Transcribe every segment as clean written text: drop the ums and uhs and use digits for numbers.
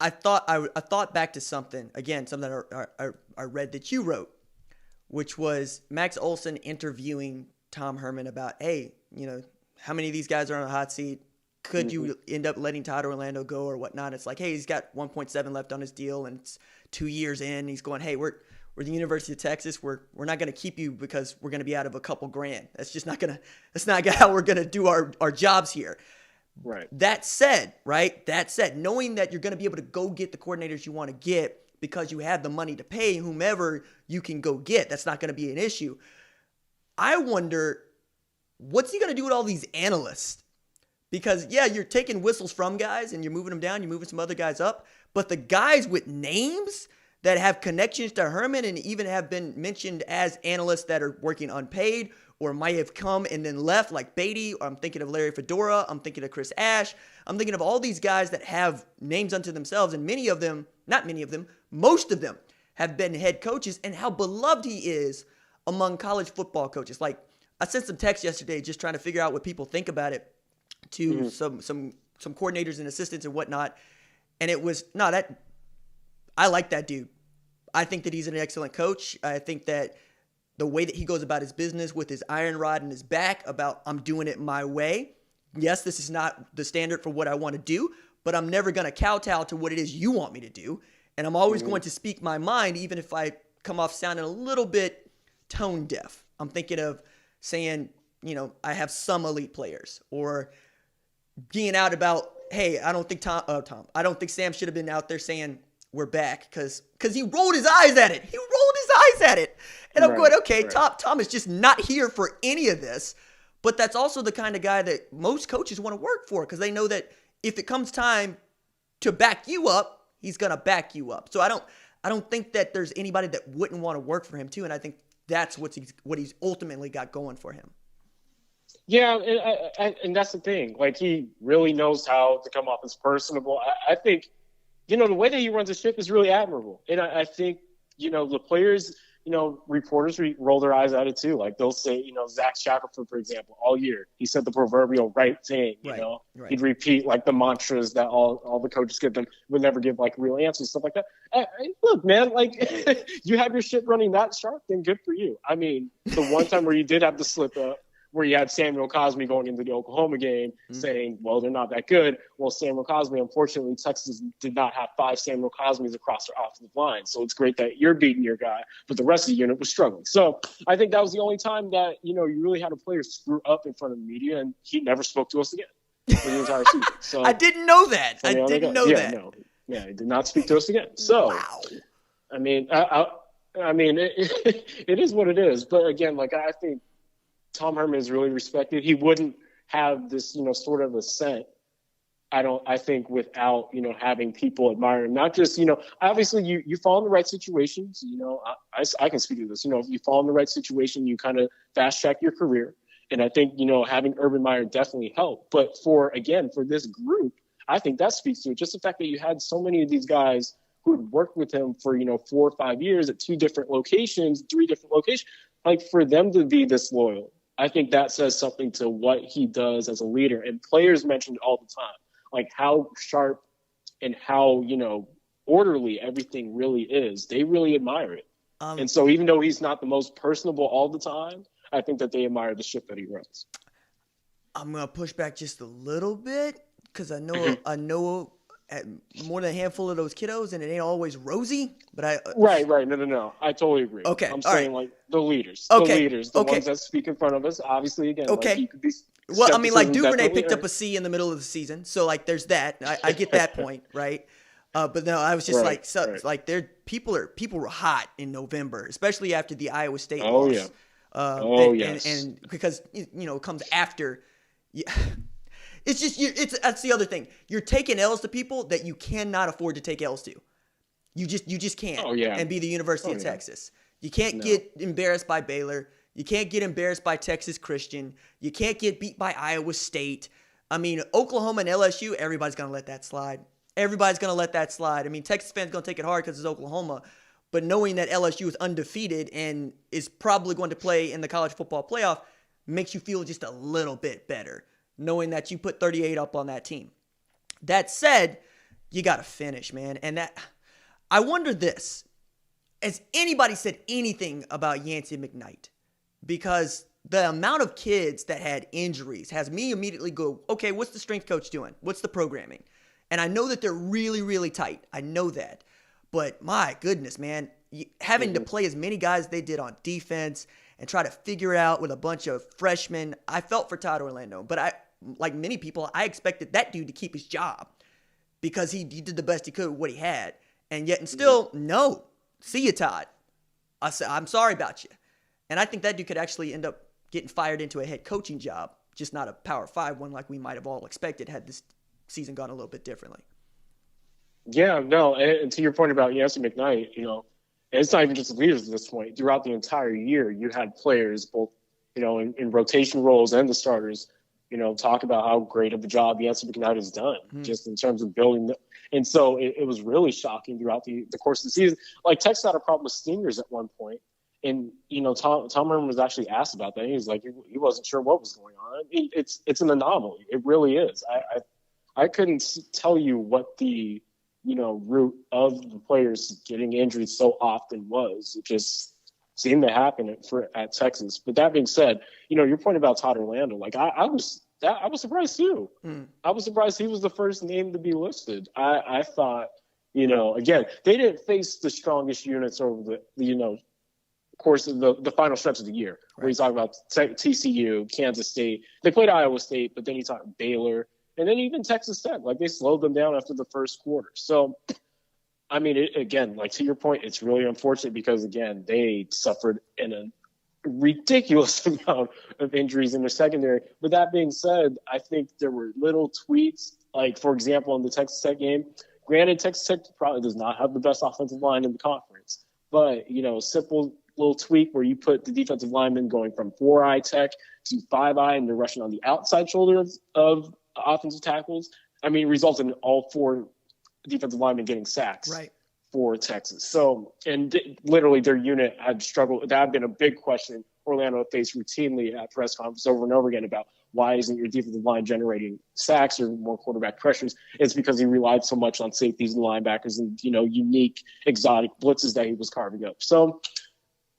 I thought back to something again, something I read that you wrote, which was Max Olson interviewing Tom Herman about, hey, how many of these guys are on a hot seat? Could you end up letting Todd Orlando go or whatnot? It's like, hey, he's got 1.7 left on his deal and it's 2 years in. He's going, hey, we're the University of Texas. We're not going to keep you because we're going to be out of a couple grand. That's not how we're going to do our jobs here. Right. That said, knowing that you're going to be able to go get the coordinators you want to get because you have the money to pay whomever you can go get, that's not going to be an issue. I wonder, what's he going to do with all these analysts? Because, yeah, you're taking whistles from guys and you're moving them down, you're moving some other guys up, but the guys with names that have connections to Herman and even have been mentioned as analysts that are working unpaid or might have come and then left, like Beatty, or I'm thinking of Larry Fedora, I'm thinking of Chris Ash, I'm thinking of all these guys that have names unto themselves, and most of them have been head coaches, and how beloved he is among college football coaches. Like, I sent some text yesterday just trying to figure out what people think about it to some coordinators and assistants and whatnot, and it was, I like that dude. I think that he's an excellent coach. I think that the way that he goes about his business with his iron rod in his back about, I'm doing it my way. Yes, this is not the standard for what I want to do, but I'm never going to kowtow to what it is you want me to do. And I'm always going to speak my mind, even if I come off sounding a little bit tone deaf. I'm thinking of saying, I have some elite players, or being out about, hey, I don't think I don't think Sam should have been out there saying we're back because he rolled his eyes at it. And I'm going, okay, right. Tom is just not here for any of this. But that's also the kind of guy that most coaches want to work for, because they know that if it comes time to back you up, he's going to back you up. So I don't think that there's anybody that wouldn't want to work for him too. And I think that's what he's ultimately got going for him. Yeah, and that's the thing. Like, he really knows how to come off as personable. I think, the way that he runs the ship is really admirable. And I think, the players, reporters roll their eyes at it too. Like, they'll say, Zach Shackelford, for example, all year, he said the proverbial right thing, Right. He'd repeat, like, the mantras that all the coaches give them, would never give, like, real answers, stuff like that. Look, man, like, you have your shit running that sharp, then good for you. I mean, the one time where you did have the slip up, where you had Samuel Cosme going into the Oklahoma game saying, well, they're not that good. Well, Samuel Cosme, unfortunately, Texas did not have 5 Samuel Cosmes across their offensive line. So it's great that you're beating your guy, but the rest of the unit was struggling. So I think that was the only time that, you really had a player screw up in front of the media, and he never spoke to us again for the entire season. So I didn't know that. I didn't know that. No. Yeah, he did not speak to us again. So, wow. I mean, it is what it is. But again, like, I think Tom Herman is really respected. He wouldn't have this, sort of ascent, I think, without, having people admire him. Not just, obviously you fall in the right situations. I can speak to this. If you fall in the right situation, you kind of fast track your career. And I think, having Urban Meyer definitely helped. But for this group, I think that speaks to it. Just the fact that you had so many of these guys who had worked with him for, 4 or 5 years at 2 different locations, 3 different locations, like, for them to be this loyal, I think that says something to what he does as a leader. And players mentioned all the time, like, how sharp and how, orderly everything really is. They really admire it. And so even though he's not the most personable all the time, I think that they admire the ship that he runs. I'm going to push back just a little bit, because I know more than a handful of those kiddos, and it ain't always rosy. But Right. No. I totally agree. Okay, I'm saying, like, the leaders, the ones that speak in front of us. Obviously, again, okay. Like, you could be. Well, I mean, like, Duvernay picked up a C in the middle of the season, so, like, there's that. I get that point, right? But no, I was just like, people were hot in November, especially after the Iowa State loss. Yeah. Yes. And because it comes after. Yeah. It's just that's the other thing. You're taking L's to people that you cannot afford to take L's to. You just can't. Oh, yeah. And be the University of Texas. You can't get embarrassed by Baylor. You can't get embarrassed by Texas Christian. You can't get beat by Iowa State. I mean, Oklahoma and LSU, everybody's going to let that slide. I mean, Texas fans going to take it hard because it's Oklahoma. But knowing that LSU is undefeated and is probably going to play in the college football playoff makes you feel just a little bit better, knowing that you put 38 up on that team. That said, you got to finish, man. And that, I wonder this, has anybody said anything about Yancey McKnight? Because the amount of kids that had injuries has me immediately go, okay, what's the strength coach doing? What's the programming? And I know that they're really, really tight. I know that. But my goodness, man, having to play as many guys they did on defense and try to figure it out with a bunch of freshmen, I felt for Todd Orlando. But I, like many people, I expected that dude to keep his job because he did the best he could with what he had. And yet, and still, no. See you, Todd. I'm sorry about you. And I think that dude could actually end up getting fired into a head coaching job, just not a Power 5 one like we might have all expected had this season gone a little bit differently. Yeah, no, and to your point about Yancey McKnight, it's not even just the leaders at this point. Throughout the entire year, you had players, both, in rotation roles and the starters, talk about how great of a job Yancey McKnight has done, just in terms of building the. And so it was really shocking throughout the course of the season. Like, Texas had a problem with stingers at one point. And, Tom Herman was actually asked about that. He was like, he wasn't sure what was going on. It's an anomaly. It really is. I couldn't tell you what the, root of the players getting injured so often was. It just seemed to happen at Texas. But that being said, your point about Todd Orlando, like I was surprised too. I was surprised he was the first name to be listed. I thought, again, they didn't face the strongest units over the course of the final stretch of the year, where he's talking about TCU, Kansas State. They played Iowa State, but then he talked Baylor, and then even Texas Tech. Like, they slowed them down after the first quarter. So, I mean, again, like, to your point, it's really unfortunate because, again, they suffered in a ridiculous amount of injuries in their secondary. But that being said, I think there were little tweaks, like, for example, in the Texas Tech game. Granted, Texas Tech probably does not have the best offensive line in the conference, but, simple little tweak where you put the defensive lineman going from 4-eye tech to 5-eye, and they're rushing on the outside shoulder of offensive tackles. I mean, results in all 4 defensive linemen getting sacks for Texas. So, and literally their unit had struggled. That had been a big question Orlando faced routinely at press conference over and over again about why isn't your defensive line generating sacks or more quarterback pressures. It's because he relied so much on safeties and linebackers and, unique exotic blitzes that he was carving up. So,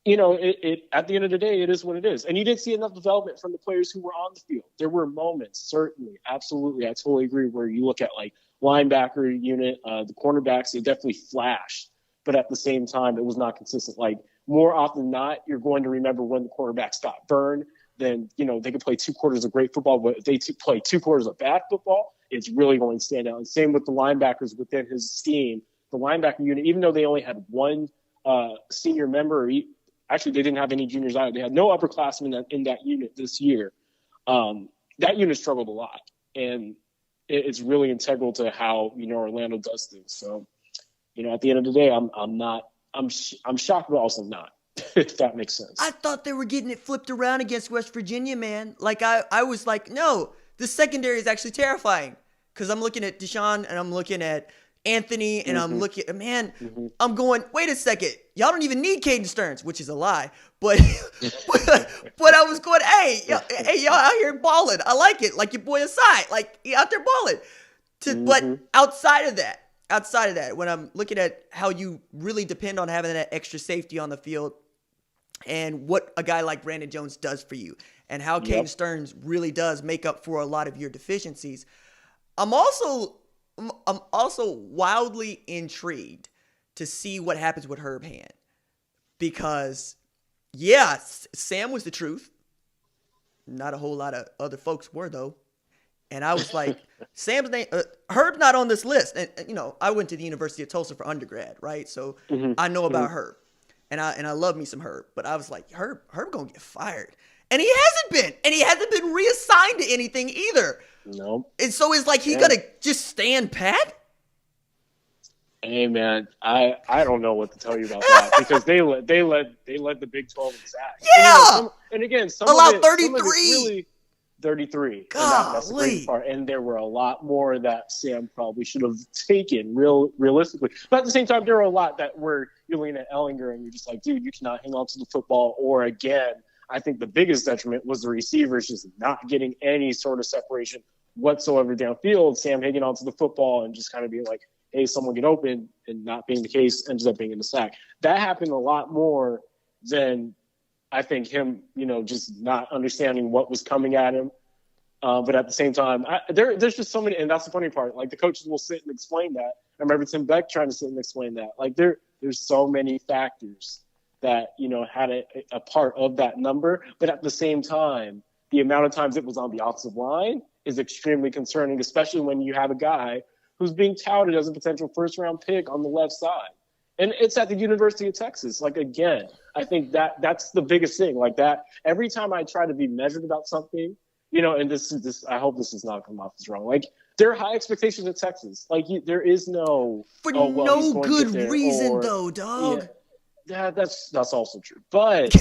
it at the end of the day, it is what it is. And you didn't see enough development from the players who were on the field. There were moments, certainly, absolutely. I totally agree, where you look at, like, linebacker unit, the cornerbacks, they definitely flashed. But at the same time, it was not consistent. Like, more often than not, you're going to remember when the quarterbacks got burned. Then, they could play 2 quarters of great football, but if they play 2 quarters of bad football, it's really going to stand out. And same with the linebackers within his scheme. The linebacker unit, even though they only had one senior member, actually, they didn't have any juniors either. They had no upperclassmen in that unit this year. That unit struggled a lot, and it's really integral to how Orlando does things. So, at the end of the day, I'm shocked, but also not, if that makes sense. I thought they were getting it flipped around against West Virginia, man. Like, I was like, no, the secondary is actually terrifying, because I'm looking at Deshaun and I'm looking at Anthony, and I'm looking, man, I'm going, wait a second, y'all don't even need Caden Stearns, which is a lie, but but I was going, hey, y'all out here balling. I like it, like your boy Asai, like he out there balling. But outside of that, when I'm looking at how you really depend on having that extra safety on the field, and what a guy like Brandon Jones does for you, and how Caden Stearns really does make up for a lot of your deficiencies, I'm also wildly intrigued to see what happens with Herb Hand, because, Sam was the truth. Not a whole lot of other folks were, though. And I was like, Sam's name, Herb's not on this list. And, I went to the University of Tulsa for undergrad, right? So I know about Herb, and I love me some Herb. But I was like, Herb gonna get fired, and he hasn't been reassigned to anything either. No. And so is, like, he gonna just stand pat? Hey, man, I don't know what to tell you about that, because they led the Big 12 in sacks. Yeah. And again, some allowed of it, 33. Some of it's really 33. That's the great part. And there were a lot more that Sam probably should have taken, realistically. But at the same time, there were a lot that were, you're looking at Ellinger and you're just like, dude, you cannot hang on to the football. Or again, I think the biggest detriment was the receivers just not getting any sort of separation whatsoever downfield. Sam hanging onto the football and just kind of being like, hey, someone get open, and not being the case, ends up being in the sack. That happened a lot more than I think him, just not understanding what was coming at him. But at the same time, there's just so many, and that's the funny part. Like the coaches will sit and explain that. I remember Tim Beck trying to sit and explain that. Like there's so many factors that had a part of that number. But at the same time, the amount of times it was on the offensive line is extremely concerning, especially when you have a guy who's being touted as a potential first-round pick on the left side. And it's at the University of Texas. Like, again, I think that's the biggest thing. Like that, every time I try to be measured about something, and this, I hope this does not come off as wrong. Like, there are high expectations at Texas. Like, there is no for no good reason, though, dog. Yeah, that's also true. But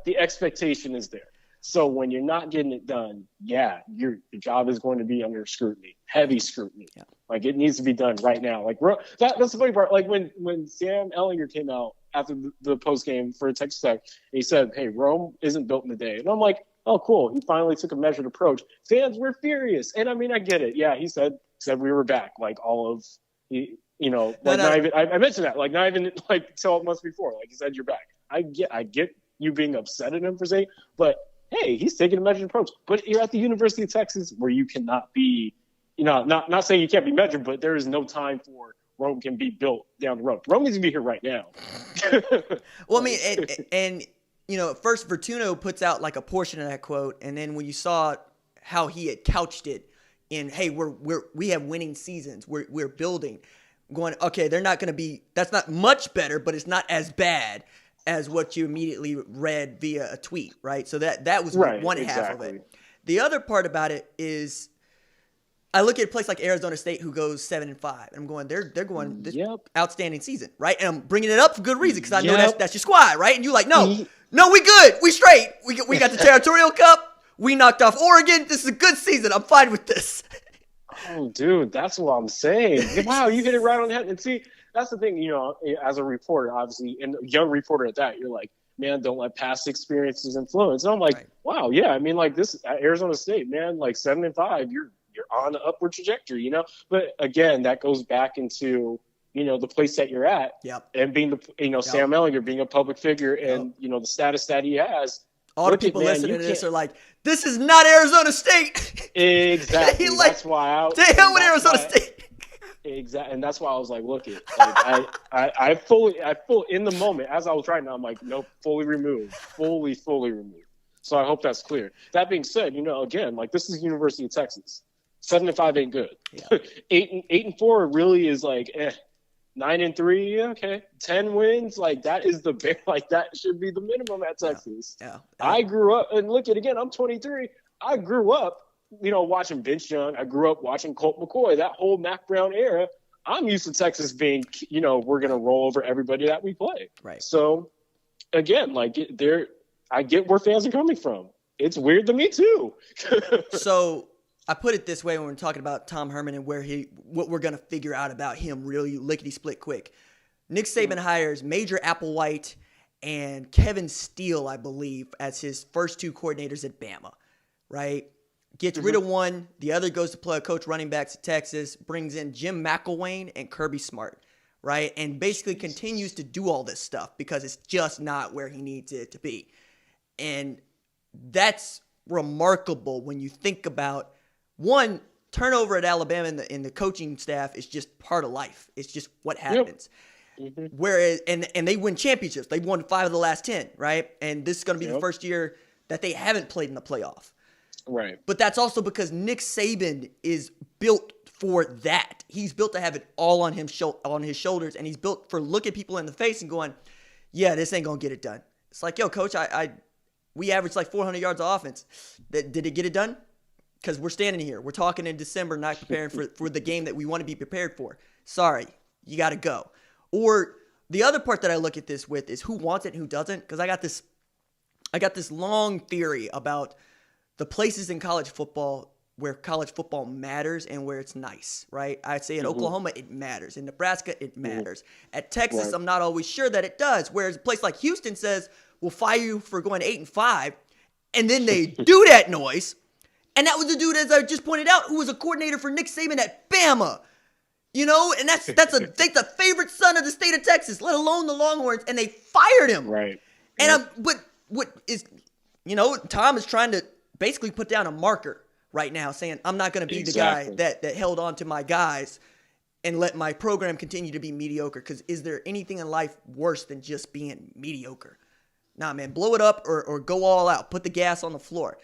the expectation is there. So when you're not getting it done, your job is going to be under scrutiny, heavy scrutiny. Yeah. Like it needs to be done right now. Like that's the funny part. Like when Sam Ehlinger came out after the post game for Texas Tech, and he said, "Hey, Rome isn't built in a day," and I'm like, "Oh, cool." He finally took a measured approach. Fans were furious, and I mean, I get it. Yeah, he said we were back. Like all of I mentioned that. Like not even like 12 months before. Like he said, "You're back." I get you being upset at him for saying, but hey, he's taking a measured approach. But you're at the University of Texas where you cannot be, not saying you can't be measured, but there is no time for Rome can be built down the road. Rome needs to be here right now. Well, I mean, and first Vertuno puts out like a portion of that quote, and then when you saw how he had couched it in, hey, we have winning seasons, we're building, going, okay, they're not going to be, that's not much better, but it's not as bad as what you immediately read via a tweet, right? So that was one half of it. The other part about it is I look at a place like Arizona State who goes 7-5, and I'm going, they're going this outstanding season, right? And I'm bringing it up for good reason because I know that's your squad, right? And you're like, no, we good, we straight, we got the Territorial Cup, we knocked off Oregon. This is a good season. I'm fine with this. Oh, dude, that's what I'm saying. Wow, you hit it right on the head. And see, that's the thing, as a reporter, obviously, and a young reporter at that, you're like, man, don't let past experiences influence. And I'm like, wow, yeah, I mean, like this at Arizona State, man, like 7-5, you're on an upward trajectory, But again, that goes back into, the place that you're at, and being Sam Ehlinger being a public figure, and the status that he has. All the people listening to this are like, this is not Arizona State. Exactly. That's why to hell with Arizona State. Exactly, and that's why I was like, look, I fully in the moment as I was writing, I'm like, nope, fully removed. So I hope that's clear. That being said, again, like this is University of Texas. 7-5 ain't good. Yeah. 8-4 really is like 9-3, okay. 10 wins, like that is that should be the minimum at Texas. Yeah. I grew up, and look at again, I'm 23. I grew up, watching Vince Young. I grew up watching Colt McCoy. That whole Mac Brown era. I'm used to Texas being, we're gonna roll over everybody that we play. Right. So, again, like I get where fans are coming from. It's weird to me too. So I put it this way when we're talking about Tom Herman and what we're gonna figure out about him really lickety split quick. Nick Saban hires Major Applewhite and Kevin Steele, I believe, as his first two coordinators at Bama. Right. Gets rid of one, the other goes to play coach running backs at Texas, brings in Jim McElwain and Kirby Smart, right? And basically continues to do all this stuff because it's just not where he needs it to be. And that's remarkable when you think about, one, turnover at Alabama in the coaching staff is just part of life. It's just what happens. Whereas, and they win championships. They've won 5 of the last 10, right? And this is going to be the first year that they haven't played in the playoff. Right. But that's also because Nick Saban is built for that. He's built to have it all on his shoulders, and he's built for looking people in the face and going, yeah, this ain't going to get it done. It's like, yo, coach, we averaged like 400 yards of offense. Did it get it done? Because we're standing here. We're talking in December, not preparing for the game that we want to be prepared for. Sorry, you got to go. Or the other part that I look at this with is who wants it and who doesn't. Because I got this long theory about the places in college football where college football matters and where it's nice, right? I'd say in Oklahoma, it matters. In Nebraska, it matters. At Texas, I'm not always sure that it does. Whereas a place like Houston says, we'll fire you for going 8-5, and then they do that noise. And that was the dude, as I just pointed out, who was a coordinator for Nick Saban at Bama. You know, and that's the favorite son of the state of Texas, let alone the Longhorns, and they fired him. Right. And but what is, Tom is trying to basically put down a marker right now, saying I'm not going to be the guy that held on to my guys and let my program continue to be mediocre. Because is there anything in life worse than just being mediocre? Nah, man, blow it up or go all out. Put the gas on the floor.